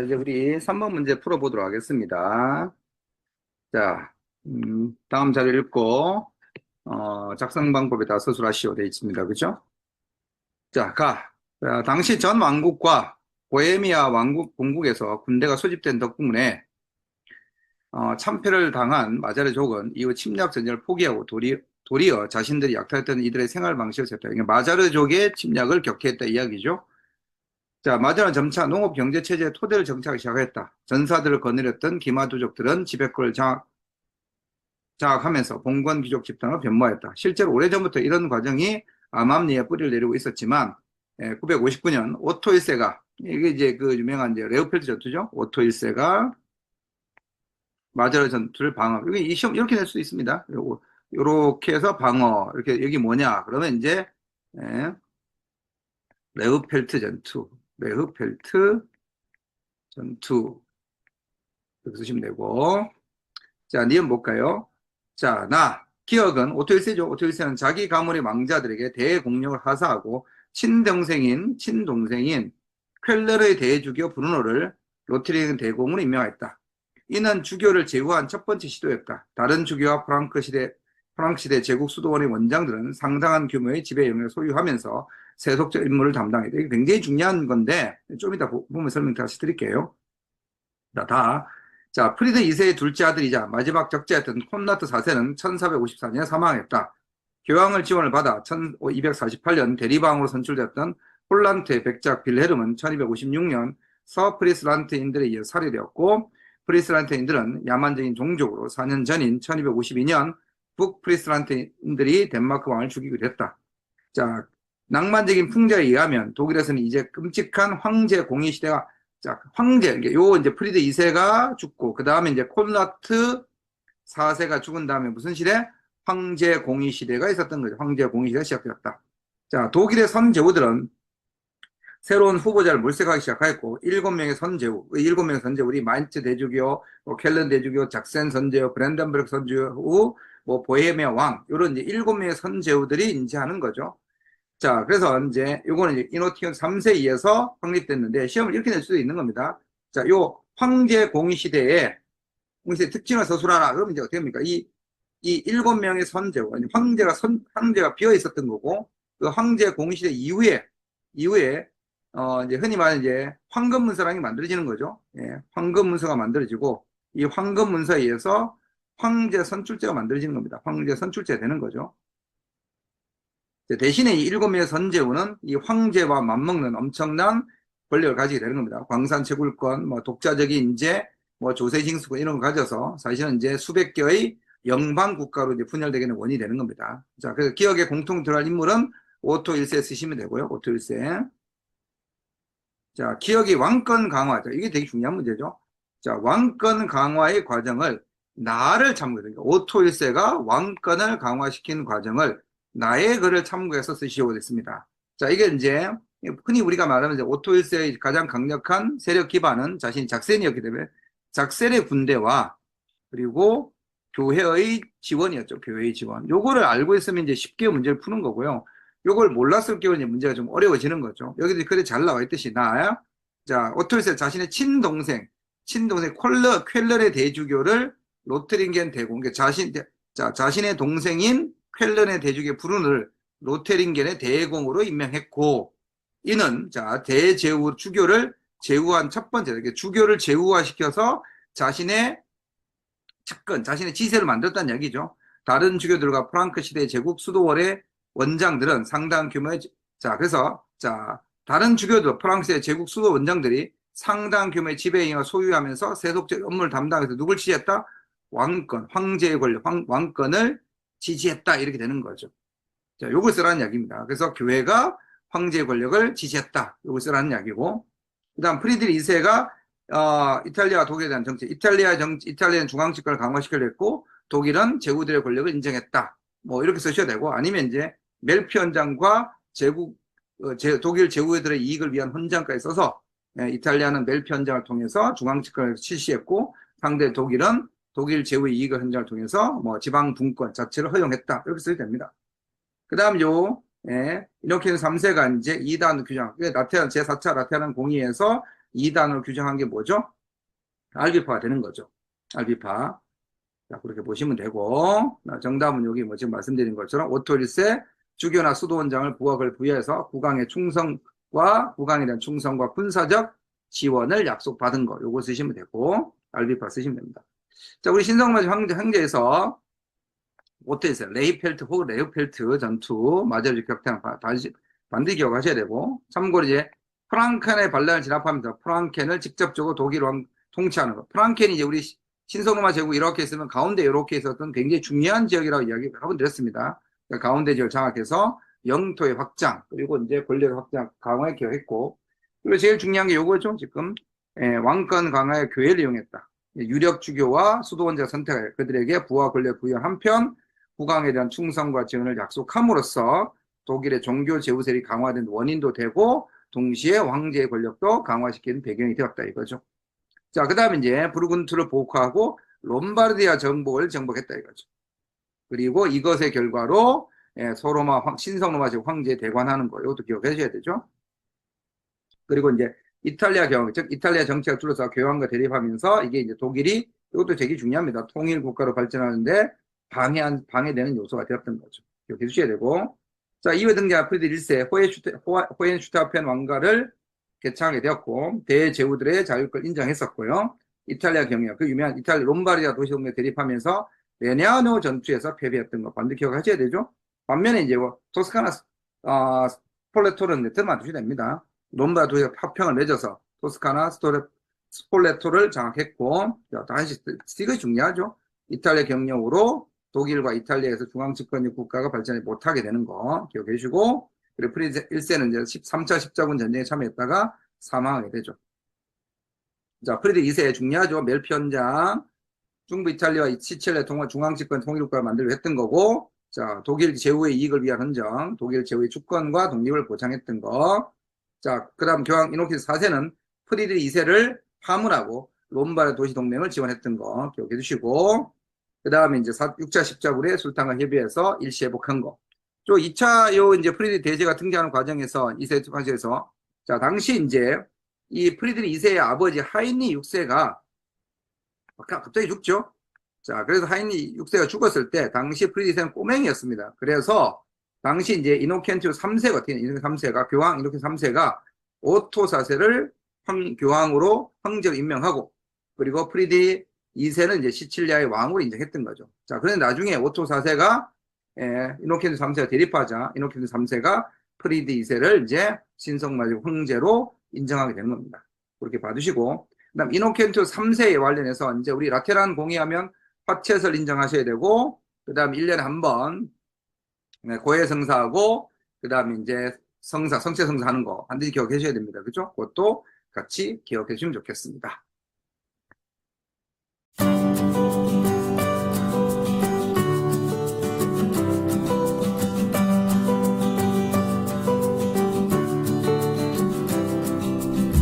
이제 우리 3번 문제 풀어보도록 하겠습니다. 자, 다음 자료 읽고, 작성 방법에 다 서술하시오 되어 있습니다. 그죠? 자, 자, 당시 전 왕국과 보헤미아 왕국 본국에서 군대가 소집된 덕분에, 참패를 당한 마자르족은 이후 침략 전쟁을 포기하고 도리어 자신들이 약탈했던 이들의 생활 방식을 셌다. 그러니까 마자르족의 침략을 격퇴했다 이야기죠. 자, 마자는 점차 농업 경제 체제의 토대를 정착하기 시작했다. 전사들을 거느렸던 기마두족들은 지배권을 장악하면서 봉건 귀족 집단으로 변모했다. 실제로 오래전부터 이런 과정이 암암리에 뿌리를 내리고 있었지만 959년 오토 1세가 이게 이제 그 유명한 이제 레오펠드 전투죠. 오토 1세가 마자르 전투를 방어. 여기 이 시험 이렇게 낼 수도 있습니다. 요렇게 해서 방어. 이렇게 여기 뭐냐? 그러면 이제 예, 레오펠트 전투. 레오펠트 전투. 이렇게 쓰시면 되고. 자, 니은 볼까요? 자, 기억은 오토일세죠. 오토일세는 자기 가문의 왕자들에게 대공력을 하사하고 친동생인 쾰르의 대주교 브루노를 로트링 대공으로 임명했다. 이는 주교를 제후한 첫 번째 시도였다. 다른 주교와 프랑크 시대 제국 수도원의 원장들은 상당한 규모의 지배 영역을 소유하면서 세속적 임무를 담당했다. 이게 굉장히 중요한 건데 좀 이따 보면 설명 다시 드릴게요. 자, 프리드 2세의 둘째 아들이자 마지막 적자였던 콘라트 4세는 1454년에 사망했다. 교황을 지원을 받아 1248년 대리방으로 선출되었던 홀란트의 백작 빌헤름은 1256년 서프리스란트인들에 이어 살해되었고, 프리스란트인들은 야만적인 종족으로 4년 전인 1252년 북프리스란트인들이 덴마크 왕을 죽이기도 했다. 자, 낭만적인 풍자에 의하면 독일에서는 이제 끔찍한 황제 공위 시대가 자, 요 이제 프리드 2세가 죽고, 그 다음에 이제 콘라트 4세가 죽은 다음에 무슨 시대? 황제 공위 시대가 있었던 거죠. 황제 공위 시대가 시작되었다. 자, 독일의 선제후들은 새로운 후보자를 물색하기 시작하였고, 7명의 선제후, 우리 마인츠 대주교, 켈른 대주교, 작센 선제후, 브랜덴부르크 선제후, 보헤미아 왕, 요런 이제 7명의 선제후들이 인지하는 거죠. 자, 그래서 이제 요거는 이제 이노티온 3세에 의해서 확립됐는데 시험을 이렇게 낼 수도 있는 겁니다. 자, 요 황제 공위 시대에 특징을 서술하라. 그러면 이제 어떻게 합니까? 이 7명의 선제고 황제가 비어 있었던 거고 그 황제 공위 시대 이후에 이제 흔히 말하는 이제 황금 문서라는 게 만들어지는 거죠. 예, 황금 문서가 만들어지고 이 황금 문서에 의해서 황제 선출제가 만들어지는 겁니다. 황제 선출제 되는 거죠. 대신에 이 7명의 선제후는 이 황제와 맞먹는 엄청난 권력을 가지게 되는 겁니다. 광산 채굴권, 독자적인 인재, 조세징수권 이런 걸 가져서 사실은 이제 수백 개의 영방 국가로 이제 분열되게 되는 원인이 되는 겁니다. 자, 그래서 기억에 공통 들어갈 인물은 오토 1세 쓰시면 되고요. 오토 1세. 자, 기억의 왕권 강화. 자, 이게 되게 중요한 문제죠. 자, 왕권 강화의 과정을 나를 참고해요. 오토 1세가 왕권을 강화시킨 과정을 나의 글을 참고해서 쓰시오 됐습니다. 자, 이게 이제 흔히 우리가 말하는 이제 오토 1세의 가장 강력한 세력 기반은 자신이 작센이었기 때문에 작센의 군대와 그리고 교회의 지원이었죠. 교회의 지원. 요거를 알고 있으면 이제 쉽게 문제를 푸는 거고요. 요걸 몰랐을 경우는 이제 문제가 좀 어려워지는 거죠. 여기도 글에 잘 나와 있듯이 자, 오토 1세 자신의 친동생 쾰르의 대주교를 로트링겐 대공, 자신의 동생인 쾰른의 대주교 브룬을 로테링겐의 대공으로 임명했고, 이는 주교를 제후한 첫 번째, 주교를 제후화시켜서 자신의 측근, 자신의 지세를 만들었다는 얘기죠. 다른 주교들과 프랑크 시대 제국 수도원의 원장들은 상당한 규모의 다른 주교들, 프랑스의 제국 수도 원장들이 상당한 규모의 지배행위를 소유하면서 세속적 업무를 담당해서 누굴 지지했다? 황제의 권력, 왕권을 지지했다. 이렇게 되는 거죠. 자, 요걸 쓰라는 이야기입니다. 그래서 교회가 황제의 권력을 지지했다. 요걸 쓰라는 이야기고. 그 다음, 프리드리 2세가, 이탈리아와 독일에 대한 정책. 이탈리아는 중앙집권을 강화시키려 했고, 독일은 제후들의 권력을 인정했다. 이렇게 쓰셔야 되고, 아니면 이제, 멜피 헌장과 독일 제후들의 이익을 위한 헌장까지 써서, 이탈리아는 멜피 헌장을 통해서 중앙집권을 실시했고, 상대 독일은 독일 제후의 이익을 헌장을 통해서 지방 분권 자체를 허용했다. 이렇게 써야 됩니다. 그 다음 이노키는 3세가 이제 2단 규정, 제4차 라테란 공의에서 2단으로 규정한 게 뭐죠? 알비파가 되는 거죠. 알비파. 자, 그렇게 보시면 되고, 정답은 여기 뭐 지금 말씀드린 것처럼 오토 1세 주교나 수도원장을 부학을 부여해서 국왕의 충성과 국왕에 대한 충성과 군사적 지원을 약속받은 거. 요거 쓰시면 되고, 알비파 쓰시면 됩니다. 자, 우리 신성맞이 황제에서 오토 1세 레이펠트 혹은 레오펠트 전투 마저르 격퇴한 반드시 기억하셔야 되고, 참고로 이제 프랑켄의 반란을 진압하면서 프랑켄을 직접적으로 독일 왕 통치하는 거. 프랑켄이 이제 우리 신성로마 제국 이렇게 있으면 가운데 이렇게 있었던 굉장히 중요한 지역이라고 이야기 한번 드렸습니다. 그러니까 가운데 지역을 장악해서 영토의 확장, 그리고 이제 권력의 확장, 강화에 기여했고, 그리고 제일 중요한 게 요거죠. 지금 왕권 강화에 교회를 이용했다. 유력 주교와 수도원자 선택하여 그들에게 부와 권력 부여 한편 국왕에 대한 충성과 지원을 약속함으로써 독일의 종교 제후세력이 강화된 원인도 되고 동시에 황제의 권력도 강화시키는 배경이 되었다 이거죠. 자, 그 다음에 이제 부르군투를 복구하고 롬바르디아 정복을 정복했다 이거죠. 그리고 이것의 결과로 신성로마 제국 황제에 대관하는 거, 이것도 기억하셔야 되죠. 그리고 이제 이탈리아 경영, 즉 이탈리아 정치가 둘러싸 교황과 대립하면서 이게 이제 독일이, 이것도 되게 중요합니다. 통일 국가로 발전하는데 방해되는 요소가 되었던 거죠. 기억해 주셔야 되고. 자, 이후에 등장한 프리드리히 1세 호헨슈타우펜 왕가를 개창하게 되었고, 대제후들의 자유권을 인정했었고요. 이탈리아 경영, 그 유명한 이탈리아 롬바르디아 도시동맹 대립하면서 레냐노 전투에서 패배했던 거 반드시 기억하셔야 되죠. 반면에 이제 토스카나 스폴레토르는 네트만 두셔야 됩니다. 롬바르 도시가 파평을 맺어서 토스카나 스폴레토를 장악했고, 다시 이것이 중요하죠. 이탈리아 경영으로 독일과 이탈리아에서 중앙집권적 국가가 발전을 못하게 되는 거 기억해 주시고, 그리고 프리드 1세는 이제 3차 십자군 전쟁에 참여했다가 사망하게 되죠. 자, 프리드 2세 중요하죠. 멜피 현장, 중부 이탈리아와 시칠레 중앙집권 통일국가를 만들려 했던 거고, 자, 독일 제후의 이익을 위한 헌정, 독일 제후의 주권과 독립을 보장했던 거. 자, 그 다음 교황 이노키스 4세는 프리드 2세를 파문하고 롬바르 도시 동맹을 지원했던 거 기억해 주시고, 그 다음에 이제 6차 십자군의 술탄과 협의해서 일시회복한 거. 또 2차 이제 프리드 대제가 등장하는 과정에서 2세 과정에서, 자, 당시 이제 이 프리드 2세의 아버지 하인리 6세가 갑자기 죽죠. 자, 그래서 하인리 6세가 죽었을 때 당시 프리드 2세는 꼬맹이였습니다. 그래서 당시 이제 이노켄티우 3세가 교황 이노켄티우 3세가 오토 4세를 교황으로 황제로 임명하고, 그리고 프리드 2세는 이제 시칠리아의 왕으로 인정했던 거죠. 자, 그런데 나중에 오토 4세가 이노켄티우 3세가 대립하자 이노켄티우 3세가 프리드 2세를 이제 신성마제국 황제로 인정하게 되는 겁니다. 그렇게 봐두시고, 그다음 이노켄티우 3세에 관련해서 이제 우리 라테란 공의하면 화채설 인정하셔야 되고, 그다음 1년에 한 번 고해 성사하고, 그다음에 이제 성체 성사 하는 거 반드시 기억하셔야 됩니다. 그죠? 그것도 같이 기억해 주시면 좋겠습니다.